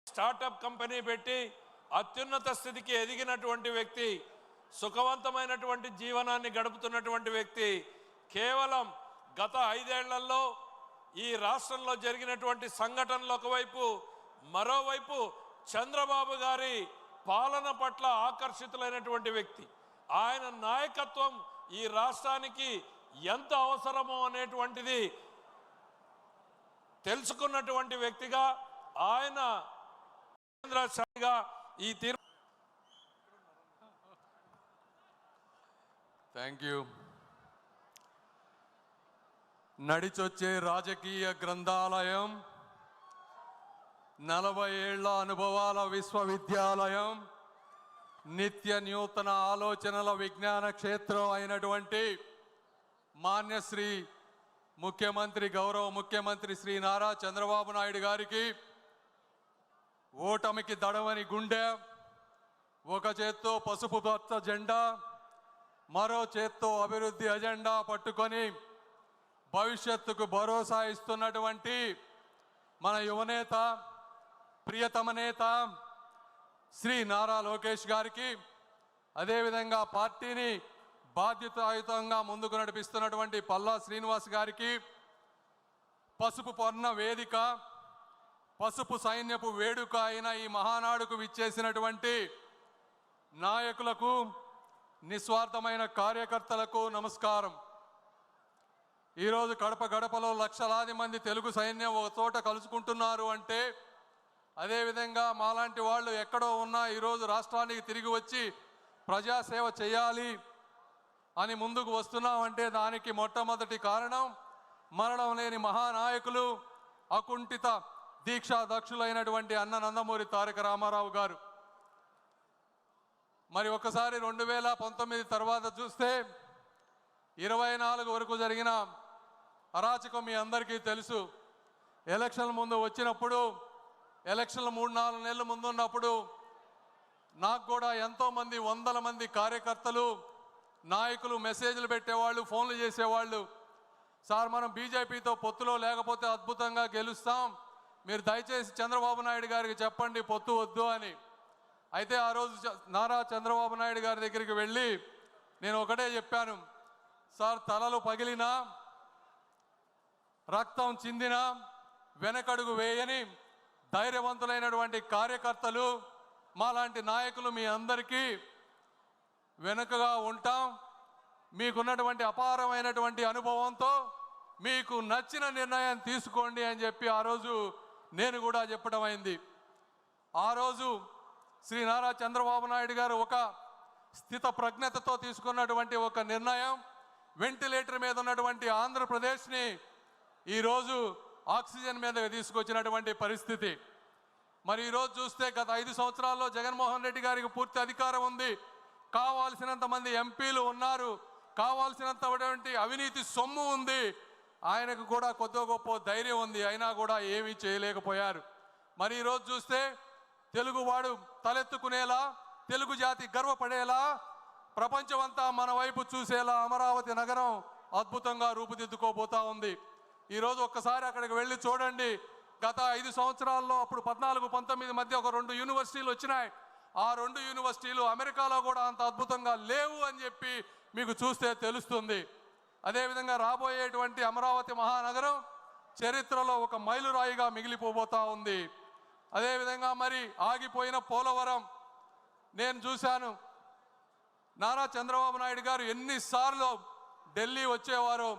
Startup company పెట్టి అత్యున్నత స్థితికి ఎదిగినటువంటి వ్యక్తి, సుఖవంతమైనటువంటి జీవనాన్ని గడుపుతున్నటువంటి వ్యక్తి. కేవలం గత 5 ఏళ్లలో ఈ రాష్ట్రంలో జరిగినటువంటి సంఘటనలు ఒకవైపు, మరోవైపు చంద్రబాబు గారి పాలన పట్ల ఆకర్షితులైనటువంటి వ్యక్తి. ఆయన నాయకత్వం ఈ రాష్ట్రానికి ఎంత అవసరమో అనేటువంటిది తెలుసుకున్నటువంటి వ్యక్తిగా ఆయన కేంద్రసారిగా ఈ తీర్పు. Thank you. నడిచొచ్చే రాజకీయ గ్రంథాలయం, 40 ఏళ్ల అనుభవాల విశ్వవిద్యాలయం, నిత్య నూతన ఆలోచనల విజ్ఞాన క్షేత్రం అయినటువంటి మాన్యశ్రీ ముఖ్యమంత్రి, గౌరవ ముఖ్యమంత్రి శ్రీ నారా చంద్రబాబు నాయుడు గారికి ఓటమికి దడవని గుండె, ఒక చేత్తో పసుపు పచ్చ జెండా, మరో చేత్తో అభివృద్ధి అజెండా పట్టుకొని భవిష్యత్తుకు భరోసా ఇస్తున్నటువంటి మన యువనేత, ప్రియతమ నేత శ్రీ నారా లోకేష్ గారికి, అదేవిధంగా పార్టీని బాధ్యతాయుతంగా ముందుకు నడిపిస్తున్నటువంటి పల్లా శ్రీనివాస్ గారికి, పసుపు పొన్న వేదిక, పసుపు సైన్యపు వేడుక అయిన ఈ మహానాడుకు విచ్చేసినటువంటి నాయకులకు, నిస్వార్థమైన కార్యకర్తలకు నమస్కారం. ఈరోజు కడప గడపలో లక్షలాది మంది తెలుగు సైన్యం ఒక చోట కలుసుకుంటున్నారు అంటే, అదేవిధంగా మాలాంటి వాళ్ళు ఎక్కడో ఉన్నా ఈరోజు రాష్ట్రానికి తిరిగి వచ్చి ప్రజాసేవ చేయాలి అని ముందుకు వస్తున్నామంటే దానికి మొట్టమొదటి కారణం మరణం లేని మహానాయకులు, అకుంఠిత దీక్షా దక్షులైనటువంటి అన్న నందమూరి తారక రామారావు గారు. మరి ఒకసారి 2019 తర్వాత చూస్తే 24 వరకు జరిగిన అరాచకం మీ అందరికీ తెలుసు. ఎలక్షన్ల ముందు వచ్చినప్పుడు, ఎలక్షన్ల 3-4 నెలల ముందు ఉన్నప్పుడు నాకు కూడా ఎంతోమంది, వందల మంది కార్యకర్తలు, నాయకులు మెసేజ్లు పెట్టేవాళ్ళు, ఫోన్లు చేసేవాళ్ళు. సార్, మనం బీజేపీతో పొత్తులో లేకపోతే అద్భుతంగా గెలుస్తాం, మీరు దయచేసి చంద్రబాబు నాయుడు గారికి చెప్పండి పొత్తు వద్దు అని. అయితే ఆ రోజు నారా చంద్రబాబు నాయుడు గారి దగ్గరికి వెళ్ళి నేను ఒకటే చెప్పాను, సార్, తలలు పగిలినా, రక్తం చిందినా వెనకడుగు వేయని ధైర్యవంతులైనటువంటి కార్యకర్తలు, మాలాంటి నాయకులు మీ అందరికీ వెనుకగా ఉంటాం. మీకున్నటువంటి అపారమైనటువంటి అనుభవంతో మీకు నచ్చిన నిర్ణయం తీసుకోండి అని చెప్పి ఆ రోజు నేను కూడా చెప్పడం అయింది. ఆ రోజు శ్రీ నారా చంద్రబాబు నాయుడు గారు ఒక స్థిత ప్రజ్ఞతతో తీసుకున్నటువంటి ఒక నిర్ణయం, వెంటిలేటర్ మీద ఉన్నటువంటి ఆంధ్రప్రదేశ్ని ఈరోజు ఆక్సిజన్ మీద తీసుకొచ్చినటువంటి పరిస్థితి. మరి ఈరోజు చూస్తే గత 5 సంవత్సరాల్లో జగన్మోహన్ రెడ్డి గారికి పూర్తి అధికారం ఉంది, కావాల్సినంత మంది ఎంపీలు ఉన్నారు, కావాల్సినంత అవినీతి సొమ్ము ఉంది, ఆయనకు కూడా కొద్ది గొప్ప ధైర్యం ఉంది, అయినా కూడా ఏమీ చేయలేకపోయారు. మరి ఈరోజు చూస్తే తెలుగువాడు తలెత్తుకునేలా, తెలుగు జాతి గర్వపడేలా, ప్రపంచమంతా మన వైపు చూసేలా అమరావతి నగరం అద్భుతంగా రూపుదిద్దుకోబోతా ఉంది. ఈరోజు ఒక్కసారి అక్కడికి వెళ్ళి చూడండి. గత 5 సంవత్సరాల్లో అప్పుడు 14-19 మధ్య ఒక 2 యూనివర్సిటీలు వచ్చినాయి. ఆ 2 యూనివర్సిటీలు అమెరికాలో కూడా అంత అద్భుతంగా లేవు అని చెప్పి మీకు చూస్తే తెలుస్తుంది. అదేవిధంగా రాబోయేటువంటి అమరావతి మహానగరం చరిత్రలో ఒక మైలురాయిగా మిగిలిపోబోతా ఉంది. అదేవిధంగా మరి ఆగిపోయిన పోలవరం నేను చూశాను. నారా చంద్రబాబు నాయుడు గారు ఎన్నిసార్లు ఢిల్లీ వచ్చేవారు,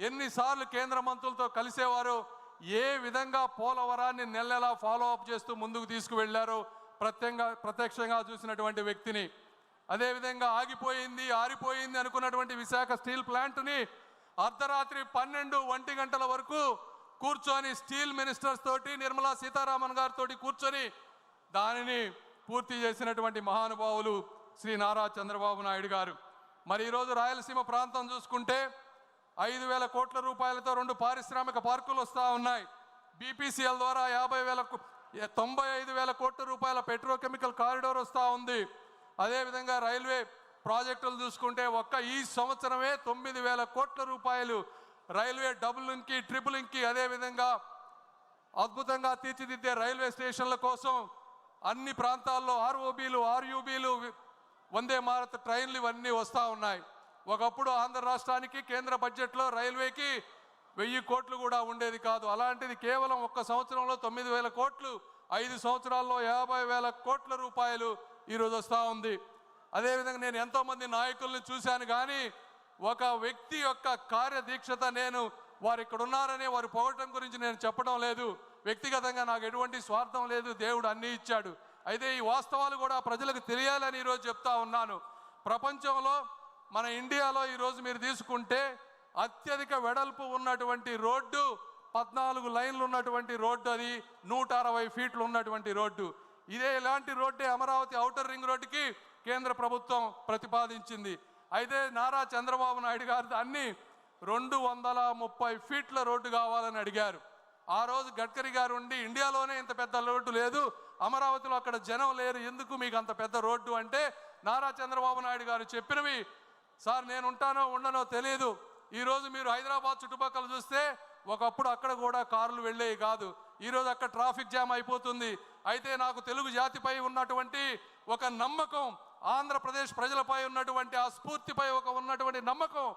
ఎన్నిసార్లు కేంద్ర మంత్రులతో కలిసేవారు, ఏ విధంగా పోలవరాన్ని నెలలా ఫాలో అప్ చేస్తూ ముందుకు తీసుకువెళ్లారో ప్రత్యక్షంగా చూసినటువంటి వ్యక్తిని. అదేవిధంగా ఆగిపోయింది, ఆరిపోయింది అనుకున్నటువంటి విశాఖ స్టీల్ ప్లాంట్ని అర్ధరాత్రి 12-1 గంటల వరకు కూర్చొని స్టీల్ మినిస్టర్స్ తోటి, నిర్మలా సీతారామన్ గారితో కూర్చొని దానిని పూర్తి చేసినటువంటి మహానుభావులు శ్రీ నారా చంద్రబాబు నాయుడు గారు. మరి ఈరోజు రాయలసీమ ప్రాంతం చూసుకుంటే 5,000 కోట్ల రూపాయలతో 2 పారిశ్రామిక పార్కులు వస్తూ ఉన్నాయి. బీపీసీఎల్ ద్వారా 95,000 కోట్ల రూపాయల పెట్రోకెమికల్ కారిడార్ వస్తూ ఉంది. అదేవిధంగా రైల్వే ప్రాజెక్టులు చూసుకుంటే ఒక్క ఈ సంవత్సరమే 9,000 కోట్ల రూపాయలు రైల్వే డబుల్ లింక్కి, ట్రిపుల్ లింక్కి, అదేవిధంగా అద్భుతంగా తీర్చిదిద్దే రైల్వే స్టేషన్ల కోసం అన్ని ప్రాంతాల్లో ఆర్ఓబీలు, ఆర్యూబీలు, వందే భారత్ ట్రైన్లు ఇవన్నీ వస్తూ ఉన్నాయి. ఒకప్పుడు ఆంధ్ర రాష్ట్రానికి కేంద్ర బడ్జెట్లో రైల్వేకి 1000 కోట్లు కూడా ఉండేది కాదు. అలాంటిది కేవలం ఒక్క సంవత్సరంలో 9,000 కోట్లు, 5 సంవత్సరాల్లో 50,000 కోట్ల రూపాయలు ఈరోజు వస్తూ ఉంది. అదేవిధంగా నేను ఎంతోమంది నాయకుల్ని చూశాను, కానీ ఒక వ్యక్తి యొక్క కార్యదీక్షత, నేను వారు ఇక్కడ ఉన్నారని వారు పొగటం గురించి నేను చెప్పడం లేదు. వ్యక్తిగతంగా నాకు ఎటువంటి స్వార్థం లేదు, దేవుడు అన్నీ ఇచ్చాడు. అయితే ఈ వాస్తవాలు కూడా ప్రజలకు తెలియాలని ఈరోజు చెప్తా ఉన్నాను. ప్రపంచంలో మన ఇండియాలో ఈరోజు మీరు తీసుకుంటే అత్యధిక వెడల్పు ఉన్నటువంటి రోడ్డు 14 లైన్లు ఉన్నటువంటి రోడ్డు, అది 160 ఫీట్లు ఉన్నటువంటి రోడ్డు. ఇలాంటి రోడ్డే అమరావతి ఔటర్ రింగ్ రోడ్డుకి కేంద్ర ప్రభుత్వం ప్రతిపాదించింది. అయితే నారా చంద్రబాబు నాయుడు గారు దాన్ని 230 ఫీట్ల రోడ్డు కావాలని అడిగారు. ఆ రోజు గడ్కరీ గారు ఉండి, ఇండియాలోనే ఇంత పెద్ద రోడ్డు లేదు, అమరావతిలో అక్కడ జనం లేరు, ఎందుకు మీకు అంత పెద్ద రోడ్డు అంటే, నారా చంద్రబాబు నాయుడు గారు చెప్పినవి, సార్ నేను ఉంటానో ఉండనో తెలియదు, ఈరోజు మీరు హైదరాబాద్ చుట్టుపక్కల చూస్తే ఒకప్పుడు అక్కడ కూడా కార్లు వెళ్ళేవి కాదు, ఈరోజు అక్కడ ట్రాఫిక్ జామ్ అయిపోతుంది. అయితే నాకు తెలుగు జాతిపై ఉన్నటువంటి ఒక నమ్మకం, ఆంధ్రప్రదేశ్ ప్రజలపై ఉన్నటువంటి ఆ స్ఫూర్తిపై ఉన్నటువంటి నమ్మకం,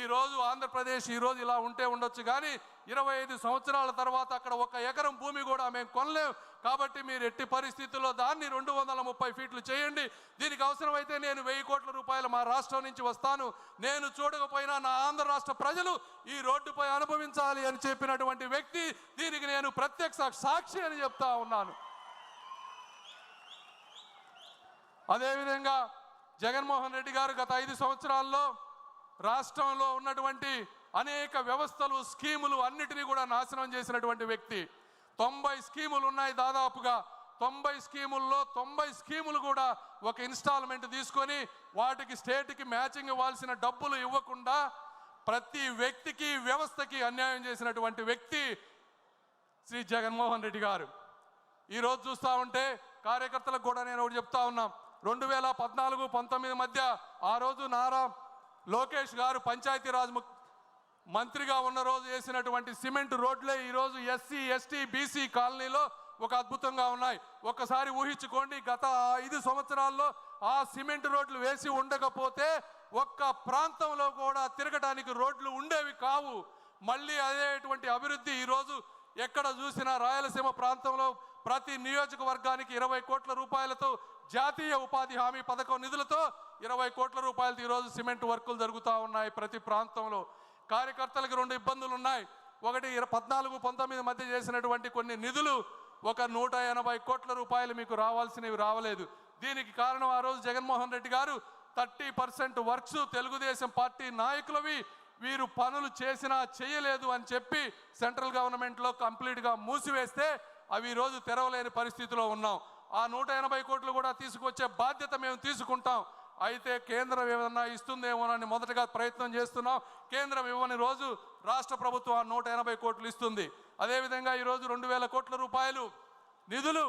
ఈరోజు ఆంధ్రప్రదేశ్ ఈరోజు ఇలా ఉంటే ఉండొచ్చు, కానీ 25 సంవత్సరాల తర్వాత అక్కడ 1 ఎకరం భూమి కూడా మేము కొనలేం. కాబట్టి మీరు ఎట్టి పరిస్థితుల్లో దాన్ని 230 ఫీట్లు చేయండి. దీనికి అవసరమైతే నేను 1000 కోట్ల రూపాయలు మా రాష్ట్రం నుంచి వస్తాను, నేను చూడకపోయినా నా ఆంధ్ర రాష్ట్ర ప్రజలు ఈ రోడ్డుపై అనుభవించాలి అని చెప్పినటువంటి వ్యక్తి, దీనికి నేను ప్రత్యక్ష సాక్షి అని చెప్తా ఉన్నాను. అదేవిధంగా జగన్మోహన్ రెడ్డి గారు గత 5 సంవత్సరాల్లో రాష్ట్రంలో ఉన్నటువంటి అనేక వ్యవస్థలు, స్కీములు అన్నిటినీ కూడా నాశనం చేసినటువంటి వ్యక్తి. 90 స్కీములు ఉన్నాయి, దాదాపుగా 90 స్కీముల్లో 90 స్కీములు కూడా ఒక ఇన్స్టాల్మెంట్ తీసుకొని వాటికి స్టేట్కి మ్యాచింగ్ ఇవ్వాల్సిన డబ్బులు ఇవ్వకుండా ప్రతి వ్యక్తికి, వ్యవస్థకి అన్యాయం చేసినటువంటి వ్యక్తి శ్రీ జగన్మోహన్ రెడ్డి గారు. ఈరోజు చూస్తూ ఉంటే కార్యకర్తలకు కూడా నేను ఒకటి చెప్తా ఉన్నాం. 2014-19 మధ్య ఆ రోజు నారా లోకేష్ గారు పంచాయతీరాజ్ మంత్రిగా ఉన్న రోజు వేసినటువంటి సిమెంట్ రోడ్లే ఈరోజు ఎస్సీ, ఎస్టీ, బీసీ కాలనీలో ఒక అద్భుతంగా ఉన్నాయి. ఒక్కసారి ఊహించుకోండి, గత 5 సంవత్సరాల్లో ఆ సిమెంట్ రోడ్లు వేసి ఉండకపోతే ఒక్క ప్రాంతంలో కూడా తిరగడానికి రోడ్లు ఉండేవి కావు. మళ్ళీ అదేటువంటి అభివృద్ధి ఈరోజు ఎక్కడ చూసినా రాయలసీమ ప్రాంతంలో ప్రతి నియోజకవర్గానికి 20 కోట్ల రూపాయలతో, జాతీయ ఉపాధి హామీ పథకం నిధులతో 20 కోట్ల రూపాయలతో ఈరోజు సిమెంట్ వర్కులు జరుగుతూ ఉన్నాయి ప్రతి ప్రాంతంలో. కార్యకర్తలకు 2 ఇబ్బందులు ఉన్నాయి. ఒకటి 14-19 మధ్య చేసినటువంటి కొన్ని నిధులు ఒక 180 కోట్ల రూపాయలు మీకు రావాల్సినవి రావలేదు. దీనికి కారణం ఆ రోజు జగన్మోహన్ రెడ్డి గారు 30% వర్క్స్ తెలుగుదేశం పార్టీ నాయకులవి వీరు పనులు చేసినా చేయలేదు అని చెప్పి సెంట్రల్ గవర్నమెంట్లో కంప్లీట్గా మూసివేస్తే అవి ఈరోజు తెరవలేని పరిస్థితిలో ఉన్నాం. ఆ 180 కోట్లు కూడా తీసుకొచ్చే బాధ్యత మేము తీసుకుంటాం. అయితే కేంద్రం ఏమన్నా ఇస్తుందేమోనని మొదటగా ప్రయత్నం చేస్తున్నాం. కేంద్రం ఇవ్వని రోజు రాష్ట్ర ప్రభుత్వం ఆ 180 కోట్లు ఇస్తుంది. అదేవిధంగా ఈరోజు 2,000 కోట్ల రూపాయలు నిధులు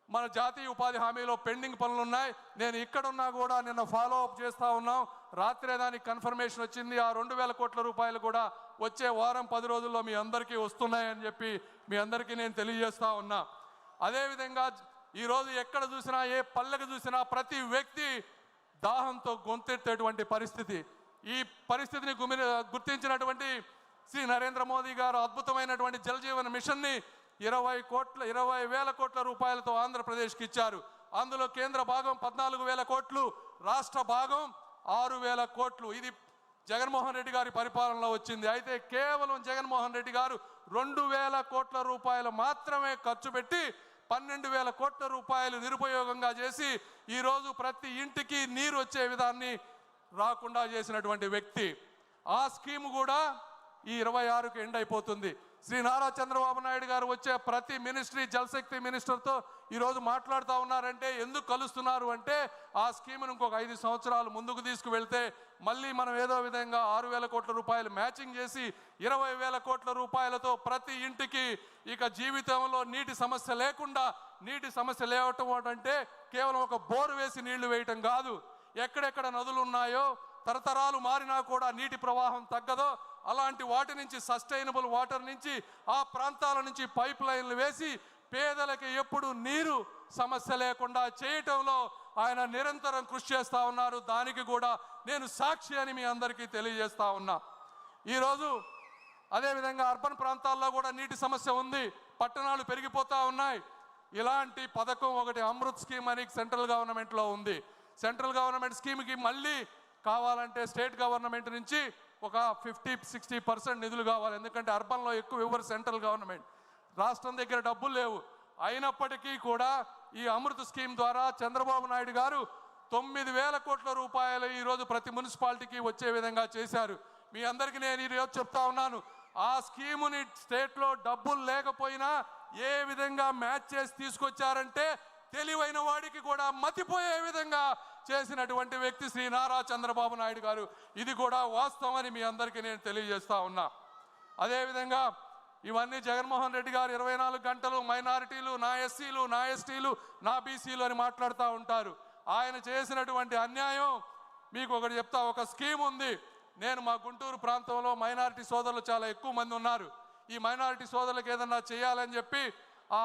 మన జాతీయ ఉపాధి హామీలో పెండింగ్ పనులు ఉన్నాయి. నేను ఇక్కడున్నా కూడా నిన్న ఫాలో అప్ చేస్తూ ఉన్నాం. రాత్రే దానికి కన్ఫర్మేషన్ వచ్చింది. ఆ 2,000 కోట్ల రూపాయలు కూడా వచ్చే వారం 10 రోజుల్లో మీ అందరికీ వస్తున్నాయని చెప్పి మీ అందరికీ నేను తెలియజేస్తా ఉన్నా. అదేవిధంగా ఈరోజు ఎక్కడ చూసినా, ఏ పల్లెకు చూసినా ప్రతి వ్యక్తి దాహంతో గొంతెత్తేటువంటి పరిస్థితి. ఈ పరిస్థితిని గుర్తించినటువంటి శ్రీ నరేంద్ర మోదీ గారు అద్భుతమైనటువంటి జల్ జీవన్ మిషన్ని 20,000 కోట్ల రూపాయలతో ఆంధ్రప్రదేశ్కి ఇచ్చారు. అందులో కేంద్ర భాగం 14,000 కోట్లు, రాష్ట్ర భాగం 6,000 కోట్లు. ఇది జగన్మోహన్ రెడ్డి గారి పరిపాలనలో వచ్చింది. అయితే కేవలం జగన్మోహన్ రెడ్డి గారు 2,000 కోట్ల రూపాయలు మాత్రమే ఖర్చు పెట్టి 12,000 కోట్ల రూపాయలు నిరుపయోగంగా చేసి ఈరోజు ప్రతి ఇంటికి నీరు వచ్చే విధాన్ని రాకుండా చేసినటువంటి వ్యక్తి. ఆ స్కీమ్ కూడా ఈ 26కి ఎండ్ అయిపోతుంది. శ్రీ నారా చంద్రబాబు నాయుడు గారు వచ్చే ప్రతి మినిస్ట్రీ, జలశక్తి మినిస్టర్తో ఈరోజు మాట్లాడుతూ ఉన్నారంటే ఎందుకు కలుస్తున్నారు అంటే, ఆ స్కీమ్ను ఇంకొక 5 సంవత్సరాలు ముందుకు తీసుకువెళ్తే మళ్ళీ మనం ఏదో విధంగా 6,000 కోట్ల రూపాయలు మ్యాచింగ్ చేసి 20,000 కోట్ల రూపాయలతో ప్రతి ఇంటికి ఇక జీవితంలో నీటి సమస్య లేకుండా, నీటి సమస్య లేవటం అంటే కేవలం ఒక బోరు వేసి నీళ్లు వేయటం కాదు. ఎక్కడెక్కడ నదులు ఉన్నాయో, తరతరాలు మారినా కూడా నీటి ప్రవాహం తగ్గదో అలాంటి వాటి నుంచి సస్టైనబుల్ వాటర్ నుంచి ఆ ప్రాంతాల నుంచి పైప్ లైన్లు వేసి పేదలకి ఎప్పుడు నీరు సమస్య లేకుండా చేయటంలో ఆయన నిరంతరం కృషి చేస్తూ ఉన్నారు. దానికి కూడా నేను సాక్షి అని మీ అందరికీ తెలియజేస్తా ఉన్నా. ఈరోజు అదేవిధంగా అర్బన్ ప్రాంతాల్లో కూడా నీటి సమస్య ఉంది, పట్టణాలు పెరిగిపోతూ ఉన్నాయి. ఇలాంటి పథకం ఒకటి అమృత్ స్కీమ్ అని సెంట్రల్ గవర్నమెంట్లో ఉంది. సెంట్రల్ గవర్నమెంట్ స్కీమ్కి మళ్ళీ కావాలంటే స్టేట్ గవర్నమెంట్ నుంచి ఒక 50-60% నిధులు కావాలి. ఎందుకంటే అర్బన్లో ఎక్కువ ఇవ్వరు సెంట్రల్ గవర్నమెంట్, రాష్ట్రం దగ్గర డబ్బులు లేవు. అయినప్పటికీ కూడా ఈ అమృత్ స్కీమ్ ద్వారా చంద్రబాబు నాయుడు గారు 9,000 కోట్ల రూపాయలు ఈరోజు ప్రతి మున్సిపాలిటీకి వచ్చే విధంగా చేశారు. మీ అందరికీ నేను ఈరోజు చెప్తా ఉన్నాను, ఆ స్కీముని స్టేట్లో డబ్బులు లేకపోయినా ఏ విధంగా మ్యాచ్ చేసి తీసుకొచ్చారంటే తెలివైన వాడికి కూడా మతిపోయే విధంగా చేసినటువంటి వ్యక్తి శ్రీ నారా చంద్రబాబు నాయుడు గారు. ఇది కూడా వాస్తవం అని మీ అందరికీ నేను తెలియజేస్తా ఉన్నా. అదేవిధంగా ఇవన్నీ జగన్మోహన్ రెడ్డి గారు 24 గంటలు మైనారిటీలు, నా ఎస్సీలు, నా ఎస్టీలు, నా బీసీలు అని మాట్లాడుతూ ఉంటారు. ఆయన చేసినటువంటి అన్యాయం మీకు ఒకటి చెప్తా. ఒక స్కీమ్ ఉంది. నేను మా గుంటూరు ప్రాంతంలో మైనారిటీ సోదరులు చాలా ఎక్కువ మంది ఉన్నారు. ఈ మైనారిటీ సోదరులకు ఏదన్నా చేయాలని చెప్పి ఆ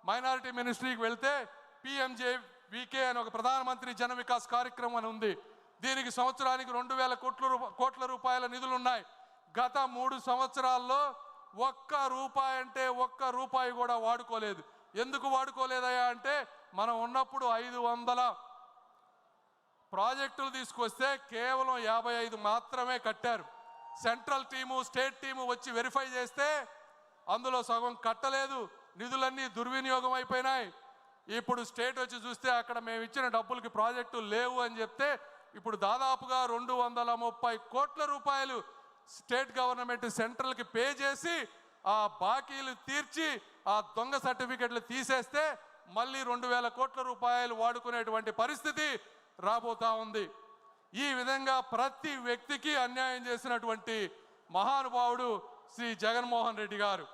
మైనారిటీ మినిస్ట్రీకి వెళ్తే PMJVK అని ఒక ప్రధానమంత్రి జన వికాస్ కార్యక్రమం అని ఉంది. దీనికి సంవత్సరానికి 2,000 కోట్ల రూపాయల నిధులు ఉన్నాయి. గత 3 సంవత్సరాల్లో ఒక్క రూపాయి కూడా వాడుకోలేదు. ఎందుకు వాడుకోలేదయా అంటే మనం ఉన్నప్పుడు 500 ప్రాజెక్టులు తీసుకొస్తే కేవలం 55 మాత్రమే కట్టారు. సెంట్రల్ టీము, స్టేట్ టీము వచ్చి వెరిఫై చేస్తే అందులో సగం కట్టలేదు. నిధులన్నీ దుర్వినియోగం అయిపోయినాయి. ఇప్పుడు స్టేట్ వచ్చి చూస్తే అక్కడ మేము ఇచ్చిన డబ్బులకి ప్రాజెక్టులు లేవు అని చెప్తే ఇప్పుడు దాదాపుగా 230 కోట్ల రూపాయలు స్టేట్ గవర్నమెంట్ సెంట్రల్కి పే చేసి ఆ బాకీలు తీర్చి ఆ దొంగ సర్టిఫికెట్లు తీసేస్తే మళ్ళీ 2,000 కోట్ల రూపాయలు వాడుకునేటువంటి పరిస్థితి రాబోతా ఉంది. ఈ విధంగా ప్రతి వ్యక్తికి అన్యాయం చేసినటువంటి మహానుభావుడు శ్రీ జగన్మోహన్ రెడ్డి గారు.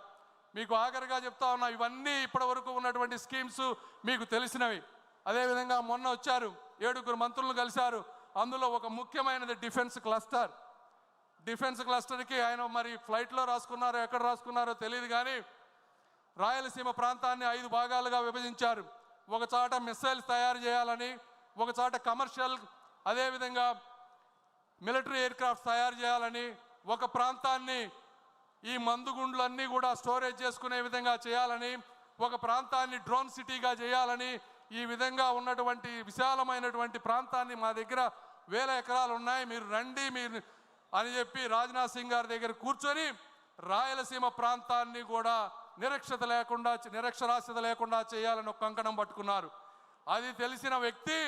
మీకు ఆఖరిగా చెప్తా ఉన్నా, ఇవన్నీ ఇప్పటి వరకు ఉన్నటువంటి స్కీమ్స్ మీకు తెలిసినవి. అదేవిధంగా మొన్న వచ్చారు, 7 మంత్రులను కలిశారు. అందులో ఒక ముఖ్యమైనది డిఫెన్స్ క్లస్టర్. డిఫెన్స్ క్లస్టర్కి ఆయన మరి ఫ్లైట్లో రాసుకున్నారో ఎక్కడ రాసుకున్నారో తెలియదు, కానీ రాయలసీమ ప్రాంతాన్ని 5 భాగాలుగా విభజించారు. ఒక చోట మిసైల్స్ తయారు చేయాలని, ఒక చోట కమర్షియల్ అదేవిధంగా మిలిటరీ ఎయిర్ క్రాఫ్ట్స్ తయారు చేయాలని, ఒక ప్రాంతాన్ని ఈ మందుగుండ్లన్నీ కూడా స్టోరేజ్ చేసుకునే విధంగా చేయాలని, ఒక ప్రాంతాన్ని డ్రోన్ సిటీగా చేయాలని, ఈ విధంగా ఉన్నటువంటి విశాలమైనటువంటి ప్రాంతాన్ని మా దగ్గర 1000 ఎకరాలు ఉన్నాయి, మీరు రండి మీరు అని చెప్పి రాజ్నాథ్ సింగ్ గారి దగ్గర కూర్చొని రాయలసీమ ప్రాంతాన్ని కూడా నిరక్షరాస్యత లేకుండా చేయాలని ఒక కంకణం పట్టుకున్నారు. అది తెలిసిన వ్యక్తి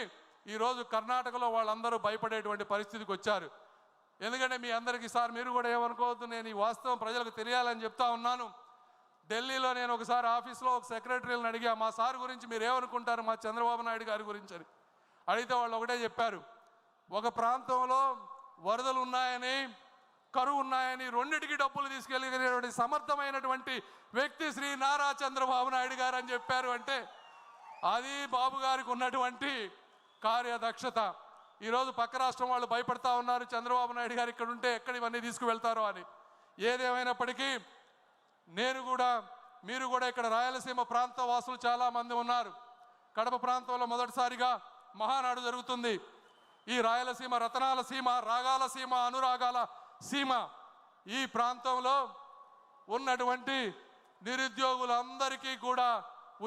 ఈరోజు కర్ణాటకలో వాళ్ళందరూ భయపడేటువంటి పరిస్థితికి వచ్చారు. ఎందుకంటే మీ అందరికీ సార్ మీరు కూడా ఏమనుకోవద్దు, నేను ఈ వాస్తవం ప్రజలకు తెలియాలని చెప్తా ఉన్నాను. ఢిల్లీలో నేను ఒకసారి ఆఫీస్లో ఒక సెక్రటరీలను అడిగా, మా సార్ గురించి మీరు ఏమనుకుంటారు మా చంద్రబాబు నాయుడు గారి గురించి అని అడిగితే వాళ్ళు ఒకటే చెప్పారు, ఒక ప్రాంతంలో వరదలు ఉన్నాయని, కరువు ఉన్నాయని రెండిటికి డబ్బులు తీసుకెళ్ళినటువంటి సమర్థమైనటువంటి వ్యక్తి శ్రీ నారా చంద్రబాబు నాయుడు గారు అని చెప్పారు. అంటే అది బాబు గారికి ఉన్నటువంటి కార్యదక్షత. ఈరోజు పక్క రాష్ట్రం వాళ్ళు భయపడతా ఉన్నారు, చంద్రబాబు నాయుడు గారు ఇక్కడ ఉంటే ఎక్కడ ఇవన్నీ తీసుకువెళ్తారో అని. ఏదేమైనప్పటికీ నేను కూడా మీరు కూడా ఇక్కడ రాయలసీమ ప్రాంత వాసులు చాలామంది ఉన్నారు. కడప ప్రాంతంలో మొదటిసారిగా మహానాడు జరుగుతుంది. ఈ రాయలసీమ రతనాల సీమ, రాగాల సీమ, అనురాగాల సీమ. ఈ ప్రాంతంలో ఉన్నటువంటి నిరుద్యోగులందరికీ కూడా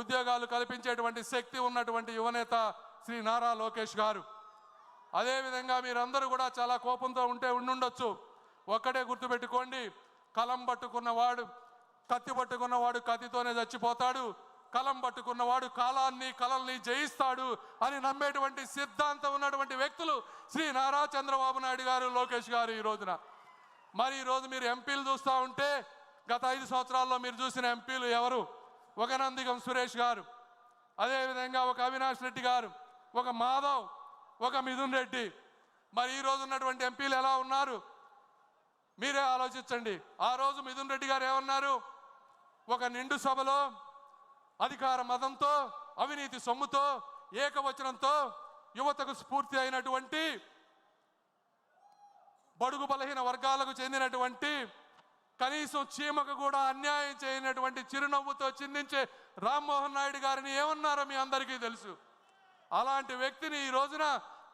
ఉద్యోగాలు కల్పించేటువంటి శక్తి ఉన్నటువంటి యువనేత శ్రీ నారా లోకేష్ గారు. అదేవిధంగా మీరందరూ కూడా చాలా కోపంతో ఉండుండొచ్చు. ఒక్కటే గుర్తుపెట్టుకోండి, కలం పట్టుకున్నవాడు, కత్తి పట్టుకున్నవాడు కత్తితోనే చచ్చిపోతాడు, కలం పట్టుకున్నవాడు కలల్ని జయిస్తాడు అని నమ్మేటువంటి సిద్ధాంతం ఉన్నటువంటి వ్యక్తులు శ్రీ నారా చంద్రబాబు నాయుడు గారు, లోకేష్ గారు. ఈ రోజున మరి ఈరోజు మీరు ఎంపీలు చూస్తూ ఉంటే గత 5 సంవత్సరాల్లో మీరు చూసిన ఎంపీలు ఎవరు? ఒక నందిగం సురేష్ గారు, అదేవిధంగా ఒక అవినాష్ రెడ్డి గారు, ఒక మాధవ్, ఒక మిథున్ రెడ్డి. మరి ఈ రోజు ఉన్నటువంటి ఎంపీలు ఎలా ఉన్నారు మీరే ఆలోచించండి. ఆ రోజు మిథున్ రెడ్డి గారు ఏమన్నారు? ఒక నిండు సభలో అధికార మదంతో, అవినీతి సొమ్ముతో, ఏకవచనంతో యువతకు స్ఫూర్తి అయినటువంటి బడుగు బలహీన వర్గాలకు చెందినటువంటి కనీసం చీమకు కూడా అన్యాయం చేయనటువంటి చిరునవ్వుతో చిందించే రామ్మోహన్ నాయుడు గారిని ఏమన్నారో మీ అందరికీ తెలుసు. అలాంటి వ్యక్తిని ఈ రోజున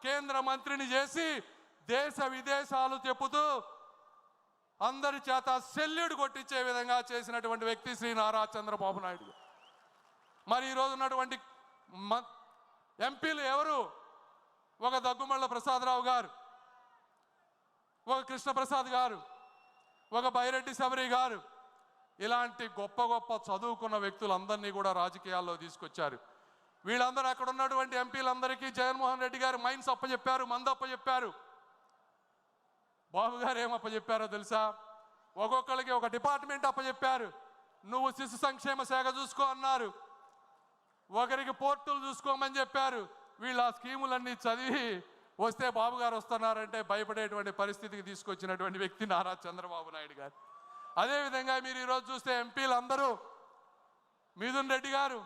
కేంద్ర మంత్రిని చేసి దేశ విదేశాలు చెప్పుతూ అందరి చేత సెల్యూట్ కొట్టించే విధంగా చేసినటువంటి వ్యక్తి శ్రీ నారా చంద్రబాబు నాయుడు. మరి ఈరోజు ఉన్నటువంటి ఎంపీలు ఎవరు? ఒక దగ్గుమళ్ళ ప్రసాదరావు గారు, ఒక కృష్ణప్రసాద్ గారు, ఒక బైరెడ్డి శబరి గారు. ఇలాంటి గొప్ప గొప్ప చదువుకున్న వ్యక్తులందరినీ కూడా రాజకీయాల్లో తీసుకొచ్చారు. వీళ్ళందరూ అక్కడ ఉన్నటువంటి ఎంపీలందరికీ జగన్మోహన్ రెడ్డి గారు మైన్స్ అప్పచెప్పారు, మందు అప్పచెప్పారు. బాబు గారు ఏమప్పచెప్పారో తెలుసా? ఒక్కొక్కరికి ఒక డిపార్ట్మెంట్ అప్పచెప్పారు. నువ్వు శిశు సంక్షేమ శాఖ చూసుకో అన్నారు. ఒకరికి పోర్టులు చూసుకోమని చెప్పారు. వీళ్ళు ఆ స్కీములన్నీ చదివి వస్తే బాబు గారు వస్తున్నారంటే భయపడేటువంటి పరిస్థితికి తీసుకొచ్చినటువంటి వ్యక్తి నారా చంద్రబాబు నాయుడు గారు. అదేవిధంగా మీరు ఈరోజు చూస్తే ఎంపీలు అందరూ మిథున్ రెడ్డి గారు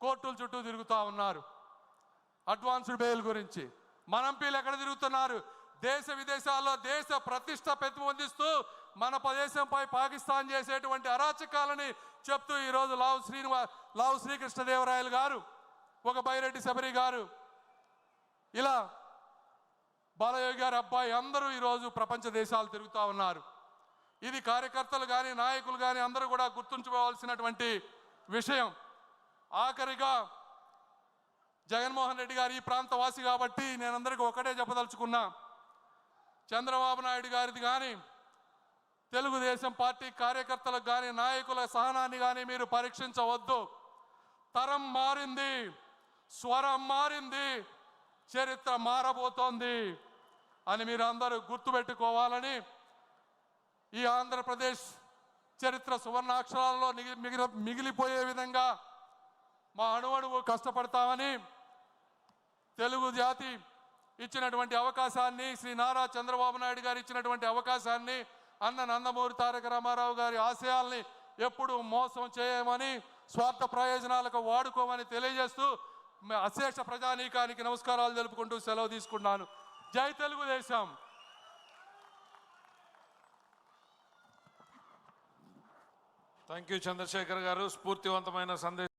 కోర్టుల చుట్టూ తిరుగుతూ ఉన్నారు అడ్వాన్స్డ్ బెయిల్ గురించి. మన ఎంపీలు ఎక్కడ తిరుగుతున్నారు? దేశ విదేశాల్లో దేశ ప్రతిష్ట పెంపొందిస్తూ మన ప్రదేశంపై పాకిస్తాన్ చేసేటువంటి అరాచకాలని చెప్తూ ఈరోజు లావు శ్రీకృష్ణదేవరాయలు గారు, ఒక బైరెడ్డి శబరి గారు, ఇలా బాలయోగి గారి అబ్బాయి అందరూ ఈరోజు ప్రపంచ దేశాలు తిరుగుతూ ఉన్నారు. ఇది కార్యకర్తలు కానీ నాయకులు కానీ అందరూ కూడా గుర్తుంచుకోవాల్సినటువంటి విషయం. ఆఖరిగా జగన్మోహన్ రెడ్డి గారు ఈ ప్రాంత వాసి కాబట్టి నేను అందరికీ ఒకటే చెప్పదలుచుకున్నా. చంద్రబాబు నాయుడు గారిది కానీ తెలుగుదేశం పార్టీ కార్యకర్తలకు కానీ నాయకుల సహనాన్ని కానీ మీరు పరీక్షించవద్దు. తరం మారింది, స్వరం మారింది, చరిత్ర మారబోతోంది అని మీరు అందరూ గుర్తుపెట్టుకోవాలని ఈ ఆంధ్రప్రదేశ్ చరిత్ర సువర్ణాక్షరాల్లో మిగిలిపోయే విధంగా మా అణువణువు కష్టపడతామని తెలుగు జాతి ఇచ్చినటువంటి అవకాశాన్ని, శ్రీ నారా చంద్రబాబు నాయుడు గారు ఇచ్చినటువంటి అవకాశాన్ని, అన్న నందమూరి తారక రామారావు గారి ఆశయాల్ని ఎప్పుడు మోసం చేయమని, స్వార్థ ప్రయోజనాలకు వాడుకోమని తెలియజేస్తూ అశేష ప్రజానీకానికి నమస్కారాలు తెలుపుకుంటూ సెలవు తీసుకున్నాను. జై తెలుగుదేశం. థ్యాంక్ యూ చంద్రశేఖర్ గారు, స్ఫూర్తివంతమైన సందేశం.